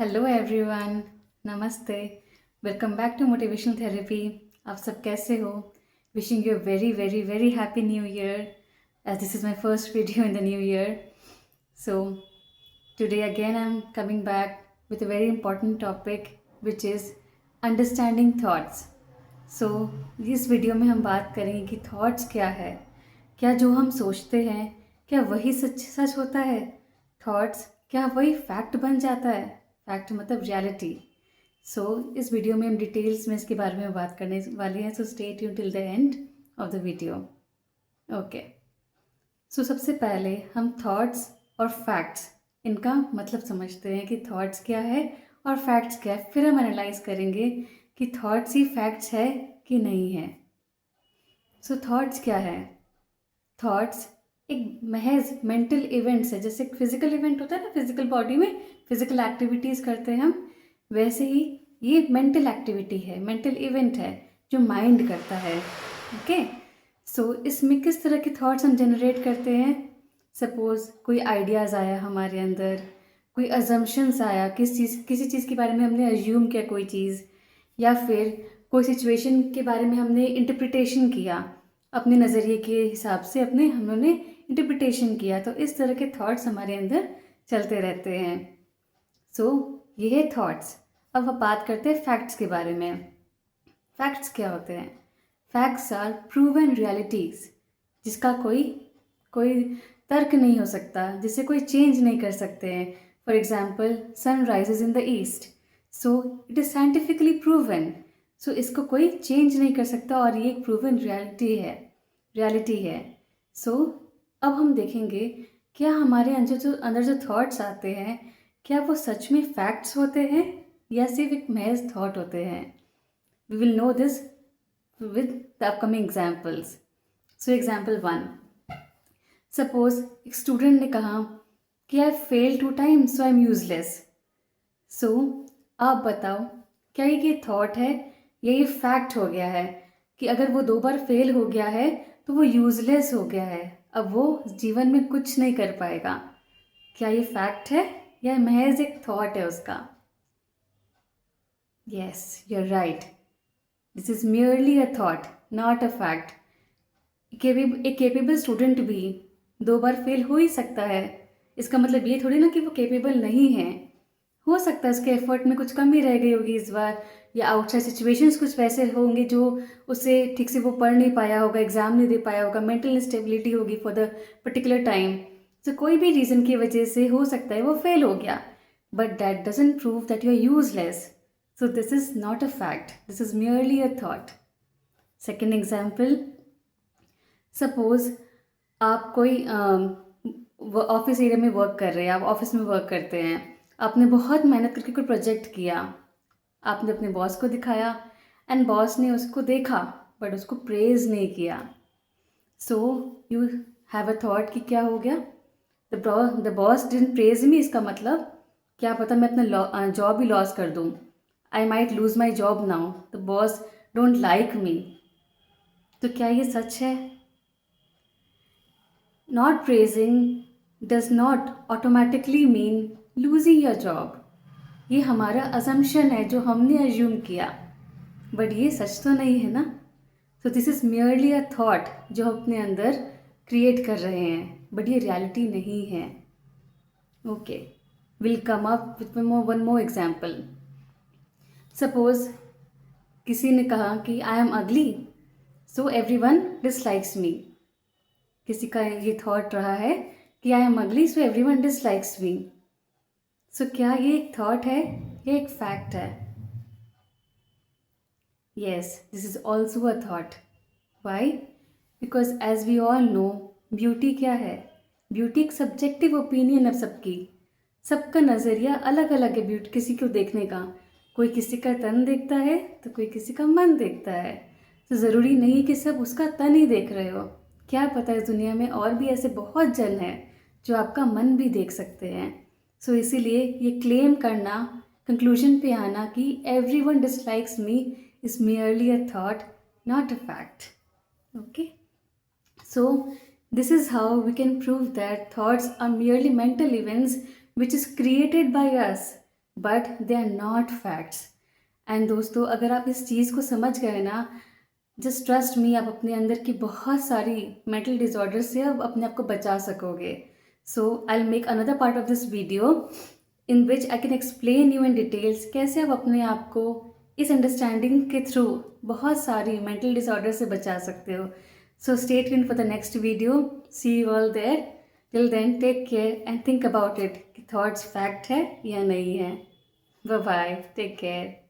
Hello everyone, नमस्ते। Welcome back to motivational therapy. आप सब कैसे हो? Wishing you very very very happy new year, as this is my first video in the new year. So today again I'm coming back with a very important topic which is understanding thoughts. So इस video में हम बात करेंगे कि thoughts क्या है, क्या जो हम सोचते हैं क्या वही सच सच होता है, थॉट्स क्या वही फैक्ट बन जाता है, फैक्ट मतलब रियलिटी. सो इस वीडियो में हम डिटेल्स में इसके बारे में बात करने वाले हैं. So stay tune till the end of the video. Okay. So सबसे पहले हम थॉट्स और फैक्ट्स इनका मतलब समझते हैं कि थॉट्स क्या है और फैक्ट्स क्या है. फिर हम एनालाइज करेंगे कि थॉट्स ही फैक्ट्स है कि नहीं है. सो थॉट्स क्या है? थॉट्स एक महज मेंटल इवेंट्स है. जैसे फिजिकल इवेंट होता है ना, फिजिकल बॉडी में फिजिकल एक्टिविटीज़ करते हैं हम, वैसे ही ये मेंटल एक्टिविटी है, मेंटल इवेंट है जो माइंड करता है. ओके. सो इसमें किस तरह के थॉट्स हम जनरेट करते हैं? सपोज कोई आइडियाज़ आया हमारे अंदर, कोई अजम्पशंस आया, किसी चीज़ के बारे में हमने अज्यूम किया कोई चीज़, या फिर कोई सिचुएशन के बारे में हमने इंटरप्रिटेशन किया, अपने नज़रिए के हिसाब से हमने इंटरप्रिटेशन किया. तो इस तरह के थॉट्स हमारे अंदर चलते रहते हैं. सो ये है थॉट्स. अब हम बात करते हैं फैक्ट्स के बारे में. फैक्ट्स क्या होते हैं? फैक्ट्स आर प्रूवन रियलिटीज़, जिसका कोई कोई तर्क नहीं हो सकता, जिसे कोई चेंज नहीं कर सकते हैं. For example, sun rises in the east, so it is scientifically proven. So इसको कोई चेंज नहीं कर सकता और ये एक प्रूवन रियलिटी है. सो अब हम देखेंगे क्या हमारे अंदर जो थॉट्स आते हैं क्या वो सच में फैक्ट्स होते हैं या सिर्फ एक महज थॉट होते हैं. We will know this with the upcoming examples. So example 1. Suppose एक स्टूडेंट ने कहा कि I fail 2 times so I am useless. So आप बताओ क्या ये थॉट है या ये फैक्ट हो गया है कि अगर वो 2 बार फेल हो गया है तो वो यूजलेस हो गया है, अब वो जीवन में कुछ नहीं कर पाएगा. क्या ये फैक्ट है या महज एक थॉट है उसका? Yes, you are right. This is merely a thought, not a fact. एक केपेबल स्टूडेंट भी 2 बार फेल हो ही सकता है. इसका मतलब ये थोड़ी ना कि वो केपेबल नहीं है. हो सकता है उसके एफर्ट में कुछ कमी रह गई होगी इस बार, या आउटसाइड सिचुएशंस कुछ वैसे होंगे जो उससे ठीक से वो पढ़ नहीं पाया होगा, एग्जाम नहीं दे पाया होगा, मेंटल इंस्टेबिलिटी होगी फॉर द पर्टिकुलर टाइम. तो कोई भी रीज़न की वजह से हो सकता है वो फेल हो गया, but that doesn't prove that you are useless. So this is not a fact. This is merely a thought. Second example. Suppose आप कोई ऑफिस एरिया में वर्क कर रहे हैं, आप ऑफिस में वर्क करते हैं, आपने बहुत मेहनत करके कोई प्रोजेक्ट किया, आपने अपने बॉस को दिखाया एंड बॉस ने उसको देखा बट उसको प्रेज नहीं किया. So you have a thought कि क्या हो गया, the boss didn't praise me. इसका मतलब क्या पता मैं अपना जॉब ही लॉस कर दूँ. I might lose my job now. The boss don't like me. तो क्या ये सच है? Not praising does not automatically mean losing your job. ये हमारा assumption है जो हमने assume किया, बट ये सच तो नहीं है ना. So this is merely a thought जो हम अपने अंदर create कर रहे हैं, बट ये reality नहीं है. Okay, we'll come up with one more example. Suppose किसी ने कहा कि I am ugly so everyone dislikes मी. किसी का ये थॉट रहा है कि I am ugly so everyone dislikes me. So क्या ये एक थॉट है या एक फैक्ट है? Yes, this is also a thought. Why? Because as we all know, beauty क्या है? ब्यूटी एक सब्जेक्टिव ओपिनियन है सबकी. सबका नज़रिया अलग अलग है ब्यूटी किसी को देखने का. कोई किसी का तन देखता है तो कोई किसी का मन देखता है. तो ज़रूरी नहीं कि सब उसका तन ही देख रहे हो. क्या पता इस दुनिया में और भी ऐसे बहुत जन हैं जो आपका मन भी देख सकते हैं. सो इसीलिए ये क्लेम करना, कंक्लूजन पे आना कि every one dislikes me is merely a thought, not a fact. Okay? So this is how we can prove that thoughts are merely mental events which is created by us but they are not facts. And दोस्तों, अगर आप इस चीज़ को समझ गए ना, just trust me, आप अपने अंदर की बहुत सारी मेंटल डिसऑर्डर से अब अपने आप को बचा सकोगे। So I will make another part of this video in which I can explain you in details कैसे आप अपने आप को इस अंडरस्टैंडिंग के थ्रू बहुत सारी मेंटल डिसऑर्डर से बचा सकते हो। So stay tuned for the next video. See you all there. Till then take care and think about it कि थॉट्स फैक्ट है या नहीं है। Bye bye, take care.